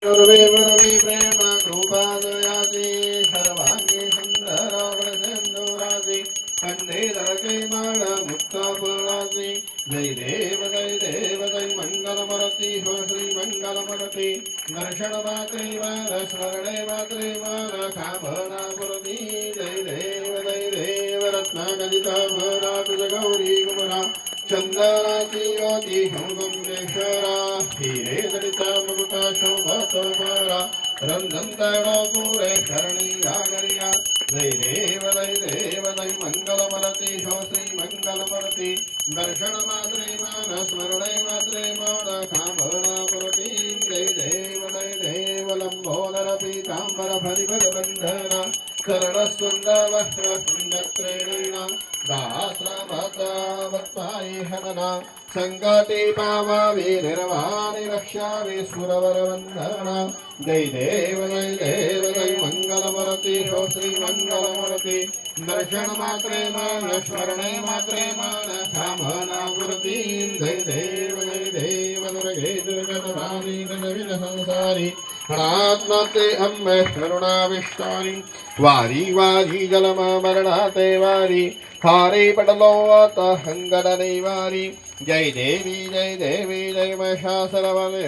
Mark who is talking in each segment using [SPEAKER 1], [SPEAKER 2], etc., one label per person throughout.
[SPEAKER 1] सर्वे वरवे प्रेम कृपादयाति सर्वांगे सुंदरावरसेन्दुराति कंदे दरकै माण मुक्तापुराति जय देव जय मंगलमूर्ति हो श्री मंगलमूर्ति दर्शन मात्रेव स्मरणे मात्रेव कामना पुरति जय देव रत्नागदिता भरातु गौरी कुमरा चंदनाची योगी हंगमेश्वरा हिरे दलिता मुकुटा शोभतोपरा रंजनतड़ो पूरे शरणी आगरिया जय देव मंगलमूर्ति हो श्री मंगलमूर्ति दर्शन मात्रे मान स्मरणे मात्रे मान कामना पुरति जय देव लंबोदर पीतांबर फलिफल बंधना शरणस्वंदवस्त्र सुंदत्रेण दाश्रमतावत्पायि हतना संकटे पावावे निर्वाणि रक्षावे सुरवरवन्दना जय देव मंगलमूर्ति हो श्री मंगलमूर्ति दर्शन मात्रे मान स्मरणे मात्रे मान कामना पुरति जय देव दुर्गे दुर्गतवाणी गजविन संसारी अनात्मते अम्बे करुणाविष्टानि वारी वारी जलमा मरणाते वारी हारे पटलोत हंगडने वारी जय देवी जय महिषासुरवदने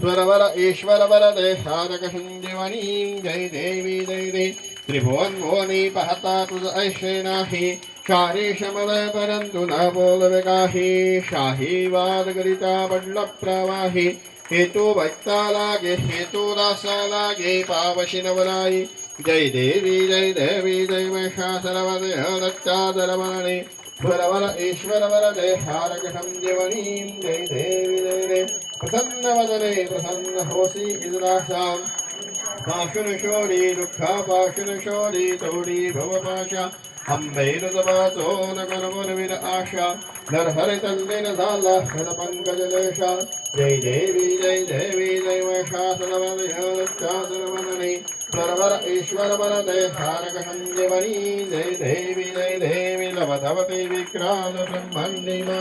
[SPEAKER 1] स्वरवर ईश्वर वरदे साधक संजीवनी जय देवी त्रिभुवन मोनी पहता तुझ ऐसे नाही शारी शमल परंतु न बोल विकाही शाही वाद गरिता बडल प्रवाही हेतु भक्ता लागे हेतु दासा लागे पावशी नवलाई जय देवी जय महिषासुरवदे दत्तादरवने स्वरवर ईश्वर वरदे हारक संजीवनी जय देवी प्रसन्न वदने प्रसन्न होसी इन्द्राशाम पाशुन शोरी दुःखा पाशुन शोरी तोडी भवपाशा अंबैरुदवासो न कर्मुर्विद आशा नरहरि तल्लिन झाला हर पंकज लेशा जय देवी जय महिषासुरवदे दत्तादरवने स्वरवर ईश्वर वरदे हारक संजीवनी जय देवी लवधवती विक्राल ब्रह्मण्डिमा